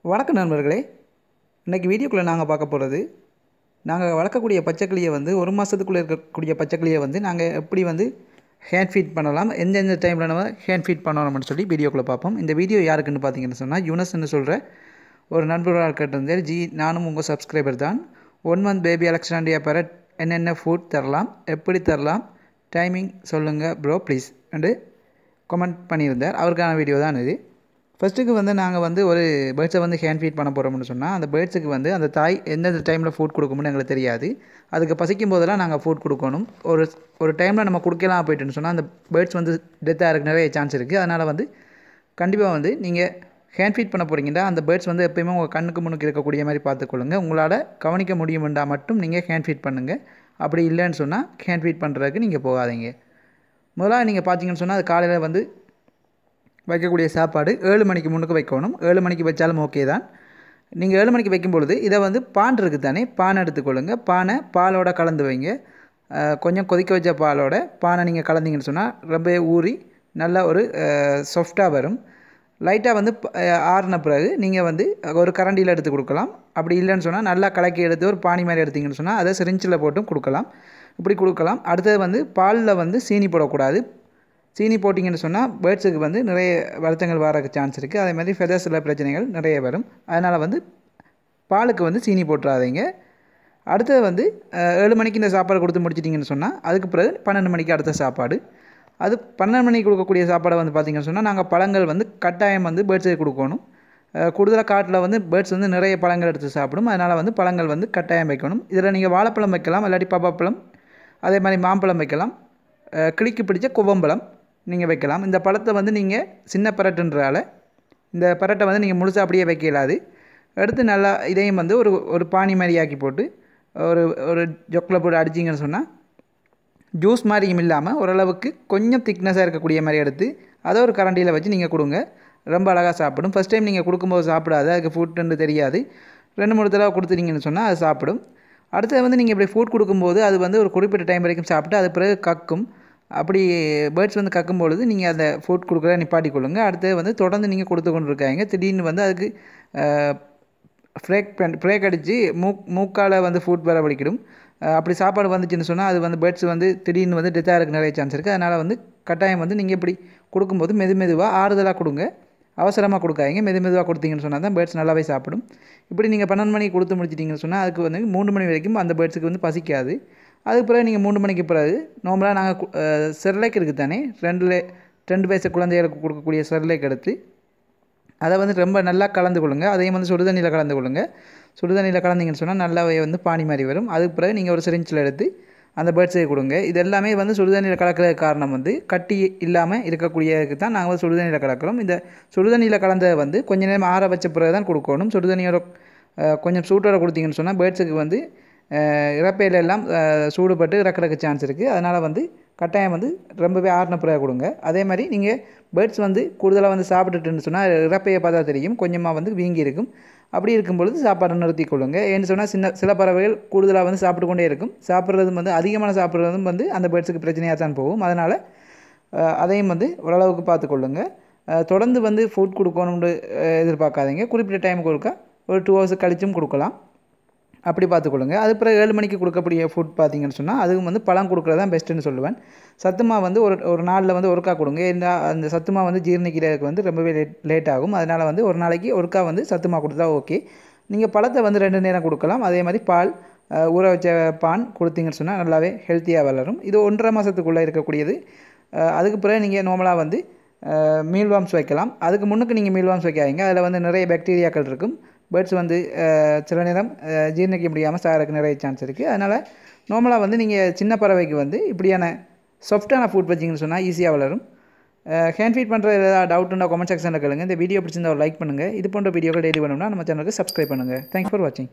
வணக்கம் நண்பர்களே. இன்றைக்கி வீடியோக்குள்ளே நாங்கள் பார்க்க போகிறது, நாங்கள் வளர்க்கக்கூடிய பச்சைக்கிளியை வந்து ஒரு மாதத்துக்குள்ளே இருக்கக்கூடிய பச்சைக்கிளியை வந்து நாங்கள் எப்படி வந்து ஹேண்ட் ஃபீட் பண்ணலாம், எந்தெந்த டைமில் நம்ம ஹேண்ட் ஃபீட் பண்ணணும்னு சொல்லி வீடியோக்குள்ளே பார்ப்போம். இந்த வீடியோ யாருக்குன்னு பார்த்தீங்கன்னு சொன்னால், யூனஸ்ன்னு சொல்கிற ஒரு நண்பர்களாக கேட்டிருந்தார். நானும் உங்கள் சப்ஸ்கிரைபர் தான். 1 month பேபி அலெக்சாண்ட்ரியா பேரட் என்னென்ன ஃபுட் தரலாம், எப்படி தரலாம், டைமிங் சொல்லுங்கள் ப்ரோ ப்ளீஸ் என்று கமெண்ட் பண்ணியிருந்தார். அவருக்கான வீடியோ தான் இது. ஃபஸ்ட்டுக்கு வந்து நாங்கள் வந்து ஒரு பேர்ட்ஸை வந்து ஹேண்ட் ஃபீட் பண்ண போகிறோம்னு சொன்னால், அந்த பேர்ட்ஸுக்கு வந்து அந்த தாய் எந்தெந்த டைமில் ஃபுட் கொடுக்கும்னு எங்களுக்கு தெரியாது. அதுக்கு பசிக்கும் போதெல்லாம் நாங்கள் ஃபுட் கொடுக்கணும். ஒரு டைமில் நம்ம கொடுக்கலாம் போயிட்டுன்னு சொன்னால் அந்த பேர்ட்ஸ் வந்து டெத்தாக இருக்க நிறைய சான்ஸ் இருக்குது. அதனால் வந்து கண்டிப்பாக வந்து நீங்கள் ஹேண்ட் ஃபீட் பண்ண போகிறீங்கன்னா அந்த பேர்ட்ஸ் வந்து எப்போயுமே உங்கள் கண்ணுக்கு முன்னுக்கு இருக்கக்கூடிய மாதிரி பார்த்துக்கொள்ளுங்க. உங்களால் கவனிக்க முடியுமெண்டா மட்டும் நீங்கள் ஹேண்ட் ஃபீட் பண்ணுங்கள். அப்படி இல்லைன்னு சொன்னால் ஹேண்ட் ஃபீட் பண்ணுறதுக்கு நீங்கள் போகாதீங்க. முதலாக நீங்கள் பார்த்தீங்கன்னு சொன்னால், அது காலையில் வந்து வைக்கக்கூடிய சாப்பாடு 7 மணிக்கு முன்னுக்கு வைக்கணும். 7 மணிக்கு வச்சாலும் ஓகே தான். நீங்கள் 7 மணிக்கு வைக்கும்பொழுது இதை வந்து பான் இருக்குது தானே, பானை எடுத்துக்கொள்ளுங்க. பானை பாலோட கலந்து வைங்க. கொஞ்சம் கொதிக்க வச்ச பாலோட பானை நீங்கள் கலந்தீங்கன்னு சொன்னால் ரொம்ப ஊறி நல்லா ஒரு சாஃப்டாக வரும். லைட்டாக வந்து ஆறின பிறகு நீங்கள் வந்து ஒரு கரண்டியில் எடுத்து கொடுக்கலாம். அப்படி இல்லைன்னு சொன்னால் நல்லா கலக்கி எடுத்து ஒரு பானி மாதிரி எடுத்திங்கன்னு சொன்னால் அதை சிரிஞ்சில் போட்டும் கொடுக்கலாம். இப்படி கொடுக்கலாம். அடுத்தது வந்து பாலில் வந்து சீனி போடக்கூடாது. சீனி போட்டிங்கன்னு சொன்னால் பேர்ட்ஸுக்கு வந்து நிறைய வருத்தங்கள் வரக்கு சான்ஸ் இருக்குது. அதே மாதிரி ஃபெதர்ஸில் பிரச்சனைகள் நிறைய வரும். அதனால் வந்து பாலுக்கு வந்து சீனி போட்டுறாதீங்க. அடுத்தது வந்து 7 மணிக்கு இந்த சாப்பாடு கொடுத்து முடிச்சிட்டிங்கன்னு சொன்னால் அதுக்கு பிறகு 12 மணிக்கு அடுத்த சாப்பாடு. அது 12 மணிக்கு கொடுக்கக்கூடிய சாப்பாடை வந்து பார்த்திங்கன்னு சொன்னால், நாங்கள் பழங்கள் வந்து கட்டாயம் வந்து பேர்ட்ஸுக்கு கொடுக்கணும். கூடுதலாக காட்டில் வந்து பேர்ட்ஸ் வந்து நிறைய பழங்கள் எடுத்து சாப்பிடும். அதனால் வந்து பழங்கள் வந்து கட்டாயம் வைக்கணும். இதில் நீங்கள் வாழைப்பழம் வைக்கலாம், இல்லாட்டி பப்பாப்பழம், அதே மாதிரி மாம்பழம் வைக்கலாம், கிளிக்கு பிடிச்ச குவம்பழம் நீங்கள் வைக்கலாம். இந்த பழத்தை வந்து நீங்கள் சின்ன பரட்டுன்றால இந்த பரட்டை வந்து நீங்கள் முழுசாக அப்படியே வைக்க இயலாது. எடுத்து நல்லா இதையும் வந்து ஒரு பானி மாதிரி ஆக்கி போட்டு ஒரு ஜொக்கில் போட்டு அடிச்சிங்கன்னு சொன்னால் ஜூஸ் மாதிரியும் இல்லாமல் ஓரளவுக்கு கொஞ்சம் திக்னஸாக இருக்கக்கூடிய மாதிரி எடுத்து அதை ஒரு கரண்டியில் வச்சு நீங்கள் கொடுங்க. ரொம்ப அழகாக சாப்பிடும். ஃபஸ்ட் டைம் நீங்கள் கொடுக்கும்போது சாப்பிடாது, அதுக்கு ஃபுட்டுன்னு தெரியாது. 2-3 தடவை கொடுத்துட்டீங்கன்னு சொன்னால் அது சாப்பிடும். அடுத்தது வந்து நீங்கள் இப்படி ஃபுட் கொடுக்கும்போது அது வந்து ஒரு குறிப்பிட்ட டைம் வரைக்கும் சாப்பிட்டு அது பிறகு கக்கும். அப்படி பேர்ட்ஸ் வந்து கக்கும்பொழுது நீங்கள் அந்த ஃபுட் கொடுக்குறத நிப்பாட்டிக்கொள்ளுங்க. அடுத்தது வந்து தொடர்ந்து நீங்கள் கொடுத்து கொண்டு இருக்காங்க. திடீர்னு வந்து அதுக்கு ஃப்ரேக் அடித்து மூக்கால் வந்து ஃபுட் வர வலிக்கிடும். அப்படி சாப்பாடு வந்துச்சுன்னு சொன்னால் அது வந்து பேர்ட்ஸ் வந்து திடீர்னு வந்து டெத்தாக இருக்க நிறைய சான்ஸ் இருக்குது. அதனால் வந்து கட்டாயம் வந்து நீங்கள் இப்படி கொடுக்கும்போது மெதுவாக ஆறுதலாக கொடுங்க. அவசரமாக கொடுக்காதீங்க. மெதுவாக கொடுத்தீங்கன்னு சொன்னால் தான் பேர்ட்ஸ் நல்லாவே சாப்பிடும். இப்படி நீங்கள் 12 மணிக்கு கொடுத்து முடிச்சிட்டிங்கன்னு சொன்னால் அதுக்கு வந்து 3 மணி வரைக்கும் அந்த பேர்ட்ஸுக்கு வந்து பசிக்காது. அதுக்கு பிறகு நீங்கள் 3 மணிக்கு பிறகு நார்மலாக நாங்கள் செர்லேக் இருக்குது தானே, 2 வயசு குழந்தைகளுக்கு கொடுக்கக்கூடிய செர்லேக் எடுத்து அதை வந்து ரொம்ப நல்லா கலந்து கொள்ளுங்க. அதையும் வந்து சுடுதண்ணியில் கலந்து கொள்ளுங்க. சுடுதண்ணியில் கலந்தீங்கன்னு சொன்னால் நல்லாவே வந்து பானி மாதிரி வரும். அதுக்கு பிறகு நீங்கள் ஒரு சிரிஞ்சில் எடுத்து அந்த பேர்ட்ஸுக்கு கொடுங்க. இது எல்லாமே வந்து சுடுதண்ணியில் கலக்கிறதுக்கு காரணம் வந்து கட்டி இல்லாமல் இருக்கக்கூடியதுக்கு தான் நாங்கள் வந்து சுடுதண்ணியில் கலக்கிறோம். இந்த சுடுதண்ணியில் கலந்ததை வந்து கொஞ்சம் நேரம் ஆற வச்ச பிறகு தான் கொடுக்கணும். சுடுதண்ணியோட கொஞ்சம் சூட்டோட கொடுத்தீங்கன்னு சொன்னால் பேர்ட்ஸுக்கு வந்து இறப்பையிலெல்லாம் சூடுபட்டு இறக்கிறதுக்கு சான்ஸ் இருக்குது. அதனால் வந்து கட்டாயம் வந்து ரொம்பவே ஆறின பிறகு கொடுங்க. அதே மாதிரி நீங்கள் பேர்ட்ஸ் வந்து கூடுதலாக வந்து சாப்பிட்டுட்டுன்னு சொன்னால் இறப்பையை பார்த்தா தெரியும், கொஞ்சமாக வந்து வீங்கி இருக்கும். அப்படி இருக்கும்பொழுது சாப்பாடை நிறுத்தி கொள்ளுங்க. ஏன்னு சொன்னால் சில பறவைகள் கூடுதலாக வந்து சாப்பிட்டு கொண்டே இருக்கும். சாப்பிட்றதும் வந்து அதிகமான சாப்பிட்றதும் வந்து அந்த பேர்ட்ஸுக்கு பிரச்சனையாக தான் போகும். அதனால் அதையும் வந்து ஓரளவுக்கு பார்த்துக்கொள்ளுங்க. தொடர்ந்து வந்து ஃபுட் கொடுக்கணும்னு எதிர்பார்க்காதீங்க. குறிப்பிட்ட டைமுக்கு கொடுக்க ஒரு 2 hours கழிச்சும் கொடுக்கலாம். அப்படி பார்த்துக்கொள்ளுங்க. அது பிறகு 7 மணிக்கு கொடுக்கக்கூடிய ஃபுட் பார்த்தீங்கன்னு சொன்னால் அதுவும் வந்து பழம் கொடுக்குறது தான் பெஸ்ட்டுன்னு சொல்லுவேன். சத்துமா வந்து ஒரு நாளில் வந்து ஒருக்கா கொடுங்க. அந்த சத்துமா வந்து ஜீரணிக்கிறதுக்கு வந்து ரொம்பவே லேட் ஆகும். அதனால் வந்து ஒரு நாளைக்கு ஒருக்கா வந்து சத்துமா கொடுத்தா ஓகே. நீங்கள் பழத்தை வந்து 2 நேரம் கொடுக்கலாம். அதே மாதிரி பால் ஊற வச்ச பான் கொடுத்தீங்கன்னு சொன்னால் நல்லாவே ஹெல்த்தியாக வளரும். இது 1.5 மாதத்துக்குள்ளே இருக்கக்கூடியது. அதுக்கு பிறகு நீங்கள் நார்மலாக வந்து மீல்வார்ம்ஸ் வைக்கலாம். அதுக்கு முன்னுக்கு நீங்கள் மீல்வார்ம்ஸ் வைக்காதீங்க. அதில் வந்து நிறைய பாக்டீரியாக்கள் இருக்கும். பேர்ட்ஸ் வந்து சில நேரம் ஜீரணிக்க முடியாமல் சாகிறதுக்கு நிறைய சான்ஸ் இருக்குது. அதனால் நார்மலாக வந்து நீங்கள் சின்ன பறவைக்கு வந்து இப்படியான சாஃப்டான ஃபுட் வச்சிங்கன்னு சொன்னால் ஈஸியாக வளரும். ஹேண்ட் ஃபீட் பண்ணுற ஏதாவது டவுட்டுன்னா கமெண்ட் செக்ஷனில் கேளுங்க. இந்த வீடியோ பிடிச்சிருந்தா ஒரு லைக் பண்ணுங்கள். இது போன்ற வீடியோக்கள் டெய்லி வேணும்னா நம்ம சேனலுக்கு சப்ஸ்கிரைப் பண்ணுங்கள். தேங்க்ஸ் ஃபார் வாட்சிங்.